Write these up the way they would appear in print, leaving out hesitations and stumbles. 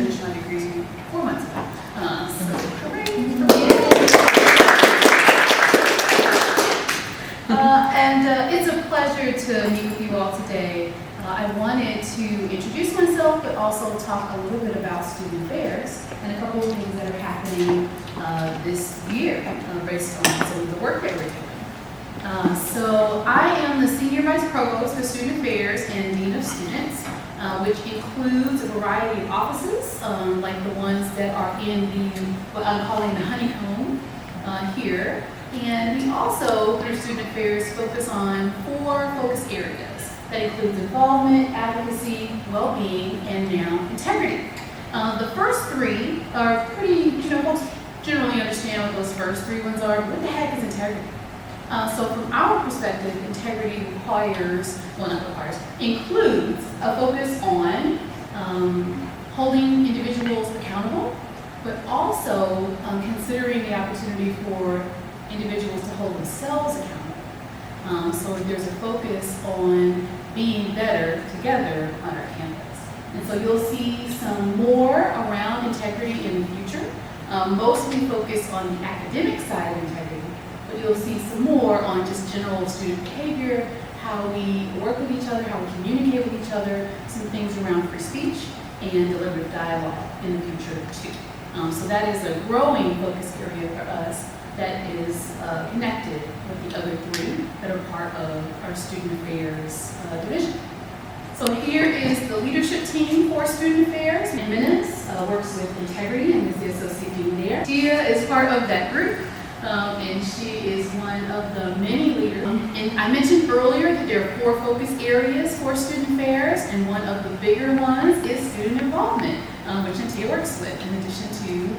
finished my degree 4 months ago. So hooray for me. It's a pleasure to meet with you all today. I wanted to introduce myself, but also talk a little bit about student affairs and a couple of things that are happening this year based on some of the work that we're doing. So I am the Senior Vice Provost for Student Affairs and Dean of Students, which includes a variety of offices, like the ones that are in the, what I'm calling the honeycomb here. And we also, through Student Affairs, focus on 4 focus areas. That includes involvement, advocacy, well-being, and now integrity. The first 3 are pretty, folks generally understand what those first 3 ones are. What the heck is integrity? So from our perspective, integrity includes a focus on holding individuals accountable, but also considering the opportunity for individuals to hold themselves accountable. So there's a focus on being better together on our campus. And so you'll see some more around integrity in the future, mostly focused on the academic side of integrity, but you'll see some more on just general student behavior, how we work with each other, how we communicate with each other, some things around free speech and deliberative dialogue in the future too. So that is a growing focus area for us that is connected with the other 3 that are part of our Student Affairs division. So here is the leadership team for Student Affairs. Henriquez works with integrity and is the associate dean there. Tia is part of that group, and she is one of the many leaders. And I mentioned earlier that there are 4 focus areas for Student Affairs, and one of the bigger ones is student involvement, which Tia works with, in addition to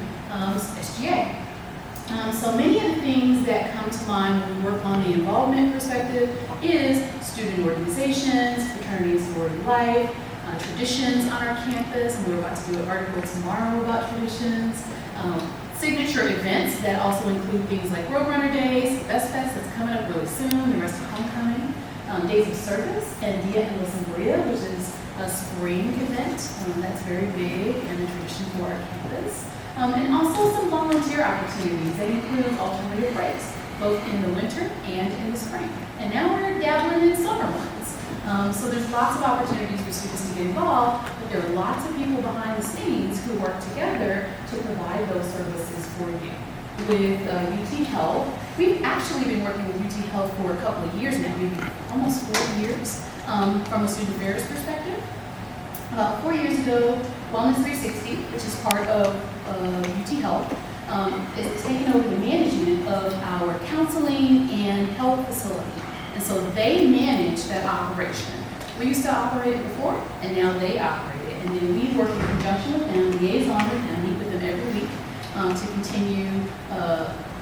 SGA. So many of the things that come to mind when we work on the involvement perspective is student organizations, fraternity and sorority life, traditions on our campus, and we're about to do an article tomorrow about traditions, signature events that also include things like Roadrunner Days, Best Fest that's coming up really soon, the rest of homecoming, Days of Service, and Dia and Los Maria, which is a spring event that's very big and a tradition for our campus. And also some volunteer opportunities that include alternative breaks, both in the winter and in the spring. And now we're dabbling in summer ones. So there's lots of opportunities for students to get involved, but there are lots of people behind the scenes who work together to provide those services for you. With UT Health, we've actually been working with UT Health for a couple of years now, maybe almost 4 years, from a student affairs perspective. About 4 years ago, Wellness 360, which is part of UT Health, is taking over the management of our counseling and health facility. And so they manage that operation. We used to operate it before, and now they operate it. And then we work in conjunction with them, liaison with them, meet with them every week to continue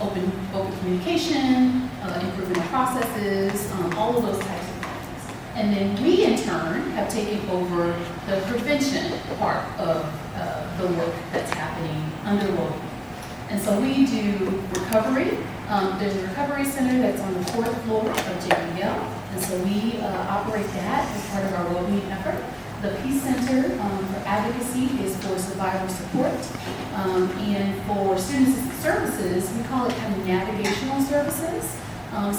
open communication, improving our processes, all of those types of things. And then we, in turn, have taken over the prevention part of the work that's happening under Logan. And so we do recovery. There's a recovery center that's on the 4th floor of JPL. And so we operate that as part of our well-being effort. The Peace Center for Advocacy is for survivor support. And for student assisted services, we call it kind of navigational services.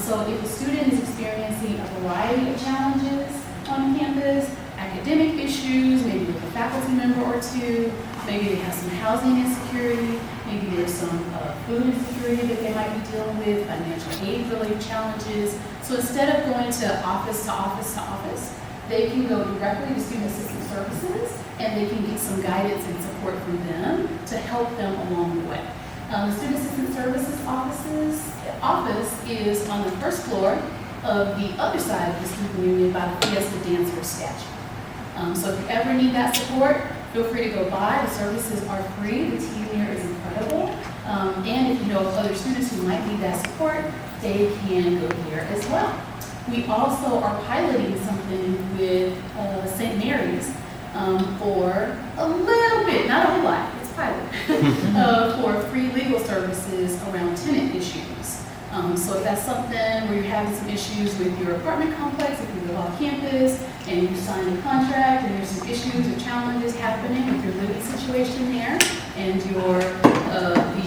So if a student is experiencing a variety of challenges on campus, academic issues, maybe with a faculty member or 2, maybe they have some housing insecurity, maybe there's some food insecurity that they might be dealing with, financial aid related challenges. So instead of going to office to office to office, they can go directly to Student Assistance Services and they can get some guidance and support from them to help them along the way. The Student Assistance Services office is on the 1st floor of the other side of the student union by the Fiesta Dancers statue. So if you ever need that support, feel free to go by. The services are free. The team here is incredible. And if you know of other students who might need that support, they can go here as well. We also are piloting something with St. Mary's for a little bit, not a whole lot, it's pilot, for free legal services around tenant issues. So if that's something where you're having some issues with your apartment complex, if you live off campus and you sign a contract and there's some issues or challenges happening with your living situation there, and your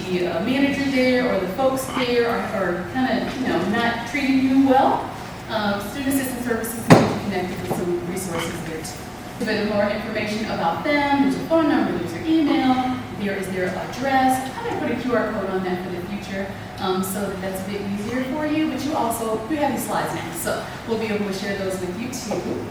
the manager there or the folks there are kind of not treating you well, Student Assistance Services can get you connected with some resources there too. A bit more information about them, there's a phone number, there's their email, there is their address. I'm going to put a QR code on that for the future, so that's a bit easier for you, but you have these slides now, so we'll be able to share those with you too.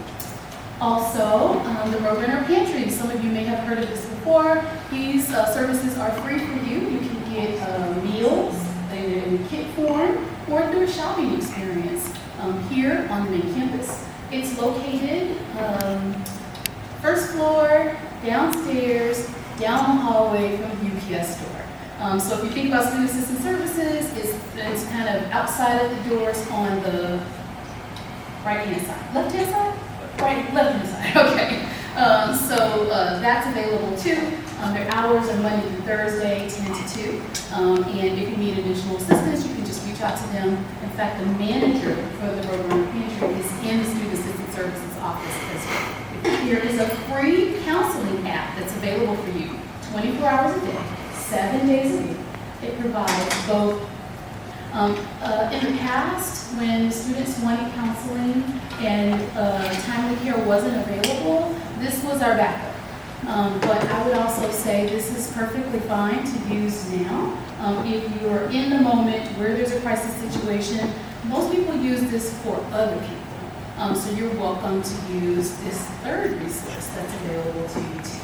Also, the Roadrunner Pantry. Some of you may have heard of this before. These services are free for you. You can get meals in kit form or through a shopping experience here on the main campus. It's located first floor, downstairs, down the hallway from the UPS store. So if you think about Student Assistance Services, it's kind of outside of the doors on the right-hand side. Left-hand side? Right, left-hand side, okay. So that's available too. Their hours are Monday through Thursday, 10 to 2. And if you need additional assistance, you can just reach out to them. In fact, the manager for the Roadrunner Pantry is in the Student Assistance Services office as well. There is a free counseling app that's available for you 24 hours a day, 7 days a week. It provides both. In the past, when students wanted counseling and timely care wasn't available, this was our backup. But I would also say this is perfectly fine to use now. If you're in the moment where there's a crisis situation, most people use this for other people. So you're welcome to use this third resource that's available to you too.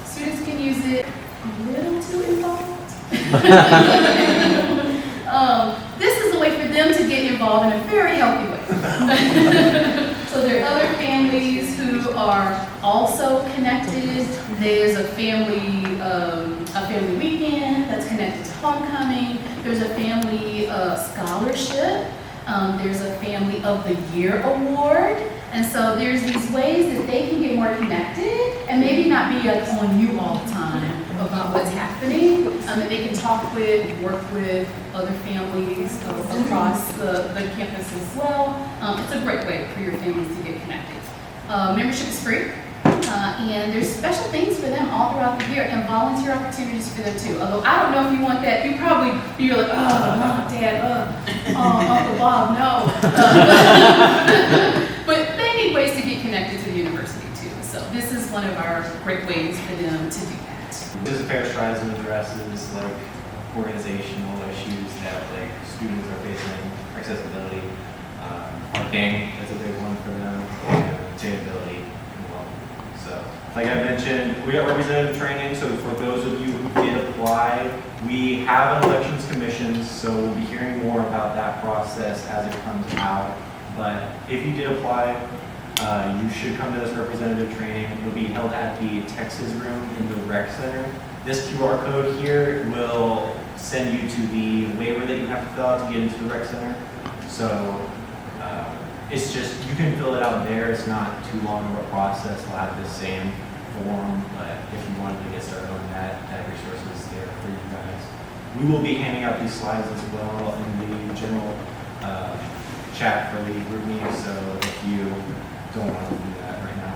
Students can use it a little too involved. This is a way for them to get involved in a very healthy way. So there are other families who are also connected. There's a family weekend that's connected to homecoming. There's a family scholarship. There's a Family of the Year award. And so there's these ways that they can get more connected and maybe not be on you all the time about what's happening. And they can talk with, work with other families across the campus as well. It's a great way for your families to get connected. Membership is free. And there's special things for them all throughout the year and volunteer opportunities for them too. Although I don't know if you want that. You're like, Mom, Dad, Uncle Bob, no. But they need ways to get connected to the university too. So this is one of our great ways for them to do that. This affair tries and addresses like organizational issues that like students are facing, accessibility, parking is a big one for them, and sustainability. So, like I mentioned, we got representative training, so for those of you who did apply, we have an elections commission, so we'll be hearing more about that process as it comes out. But if you did apply, you should come to this representative training. It'll be held at the Texas room in the rec center. This QR code here will send you to the waiver that you have to fill out to get into the rec center. So, it's just, you can fill it out there. It's not too long of a process. We'll have the same form, but if you wanted to get started on that resource is there for you guys. We will be handing out these slides as well in the general chat for the group meeting, so if you don't want to do that right now.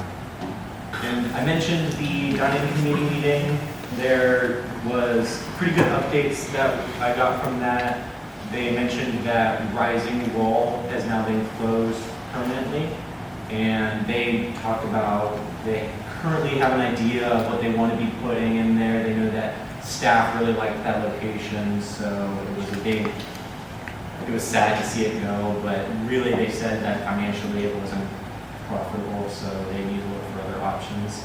And I mentioned the dining committee meeting. There was pretty good updates that I got from that. They mentioned that Rising Wall has now been closed permanently, and they talked about they currently have an idea of what they want to be putting in there. They know that staff really liked that location, so it was sad to see it go, but really they said that financially it wasn't profitable, so they need to look for other options.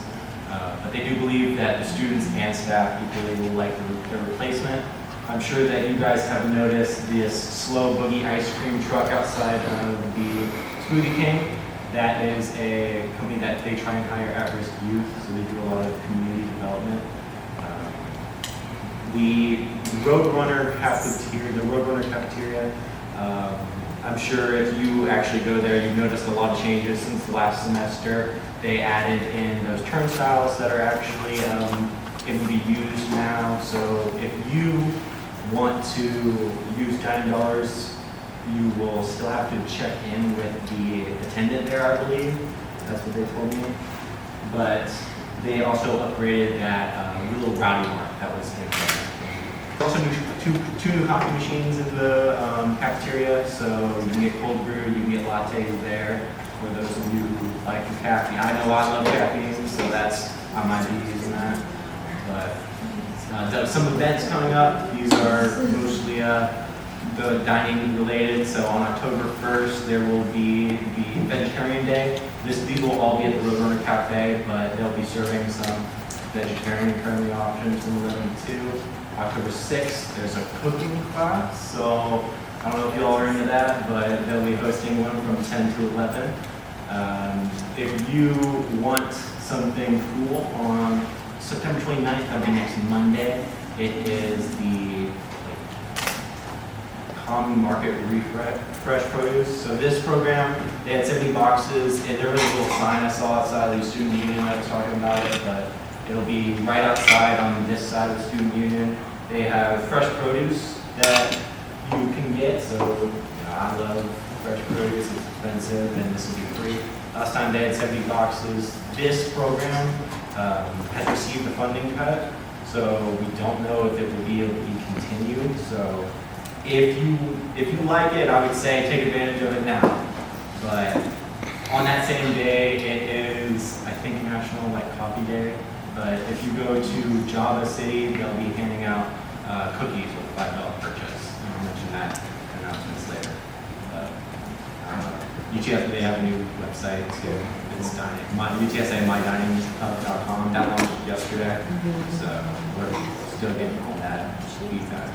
But they do believe that the students and staff equally will like the replacement. I'm sure that you guys have noticed this Slow Boogie ice cream truck outside of the Smoothie King. That is a company that they try and hire at-risk youth, so they do a lot of community development. The Roadrunner cafeteria, I'm sure if you actually go there, you've noticed a lot of changes since last semester. They added in those turnstiles that are actually can be used now. So if you want to use $9 you will still have to check in with the attendant there, I believe. That's what they told me. But they also upgraded that little Ravikumar that was in there. Also, two new coffee machines in the cafeteria, so you can get cold brew, you can get lattes there. For those of you who like caffeine, I know I love caffeine, so I might be using that. But some events coming up. These are mostly the dining related. So on October 1st, there will be the Vegetarian Day. These will all be at the Roadrunner Cafe, but they'll be serving some vegetarian friendly options from 11 to 2. October 6th, there's a cooking class. So I don't know if you all are into that, but they'll be hosting one from 10 to 11. If you want something cool on September 29th, that'll be next Monday. It is the Common Market Fresh Produce. So this program, they had 70 boxes, and there was a little sign I saw outside the student union that was talking about it, but it'll be right outside on this side of the student union. They have fresh produce that you can get, so I love fresh produce, it's expensive, and this will be free. Last time they had 70 boxes. This program has received a funding cut, so we don't know if it will be able to be continued. So if you like it, I would say take advantage of it now. But on that same day, it is, I think, National Coffee Day. But if you go to Java City, they'll be handing out cookies with a $5 purchase. And I'll mention that in announcements later. UTSA, they have a new website too. It's dining. UTSA MyDiningHub.com. That launched yesterday. So we're still getting all that feedback.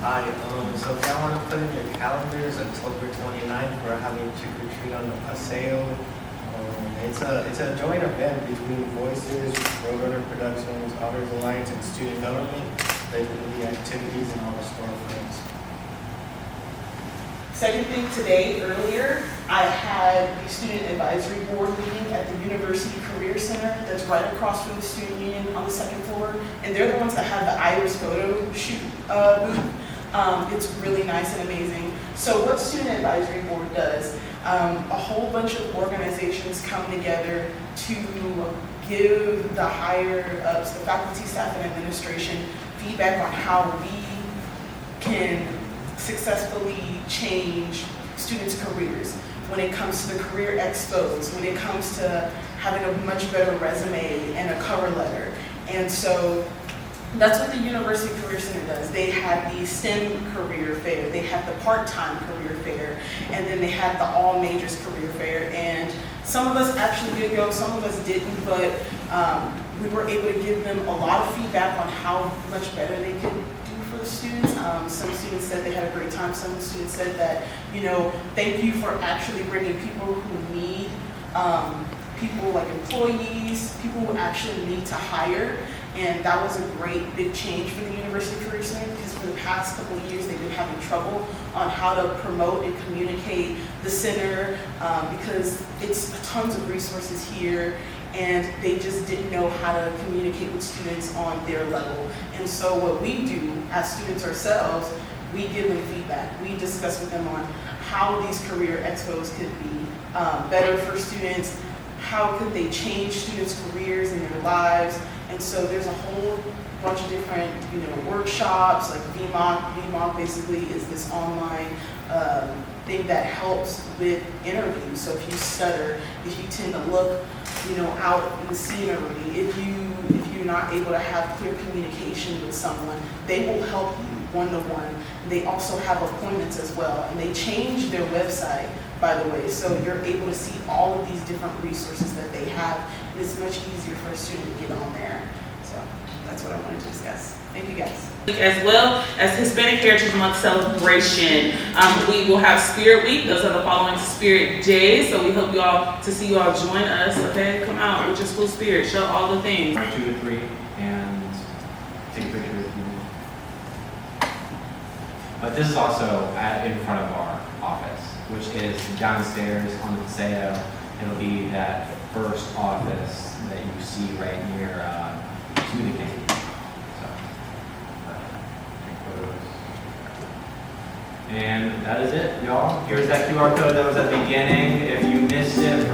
Hi, so if y'all want to put in your calendars, October 29th, we're having trick or treat on the Paisano. It's a joint event between Voices, Roadrunner Productions, Others Alliance, and Student Government. There's going to be activities in all the storefronts. Second thing today, earlier, I had the Student Advisory Board meeting at the University Career Center that's right across from the Student Union on the second floor. And they're the ones that have the Iris photo shoot booth. It's really nice and amazing. So what Student Advisory Board does, a whole bunch of organizations come together to give the higher ups, the faculty, staff, and administration, feedback on how we can successfully change students' careers when it comes to the career expos, when it comes to having a much better resume and a cover letter. And so that's what the University Career Center does. They have the STEM career fair, they have the part-time career fair, and then they have the all majors career fair. And some of us actually did go, some of us didn't, but we were able to give them a lot of feedback on how much better they could do for the students. Some students said they had a great time. Some students said that, thank you for actually bringing people who need, people like employees, people who actually need to hire. And that was a great big change for the University Career Center, because for the past couple of years they've been having trouble on how to promote and communicate the center, because it's tons of resources here, and they just didn't know how to communicate with students on their level. And so what we do as students ourselves, we give them feedback. We discuss with them on how these career expos could be better for students, how could they change students' careers and their lives. And so there's a whole bunch of different, workshops, like VMOC. VMOC basically is this online thing that helps with interviews. So if you stutter, if you tend to look, out in the scenery, if you're not able to have clear communication with someone, they will help you one-to-one. They also have appointments as well, and they change their website, by the way, so you're able to see all of these different resources that they have. And it's much easier for a student to get on there. So that's what I wanted to discuss. Thank you guys. As well as Hispanic Heritage Month celebration, we will have Spirit Week. Those are the following Spirit Days. So we hope to see you all join us. Okay, come out with your school spirit. Show all the things. 2 to 3 and take a picture with you. But this is also in front of our office, which is downstairs on the Paseo. It'll be that first office that you see right near Communication. So, And that is it, y'all. Here's that QR code that was at the beginning. If you missed it,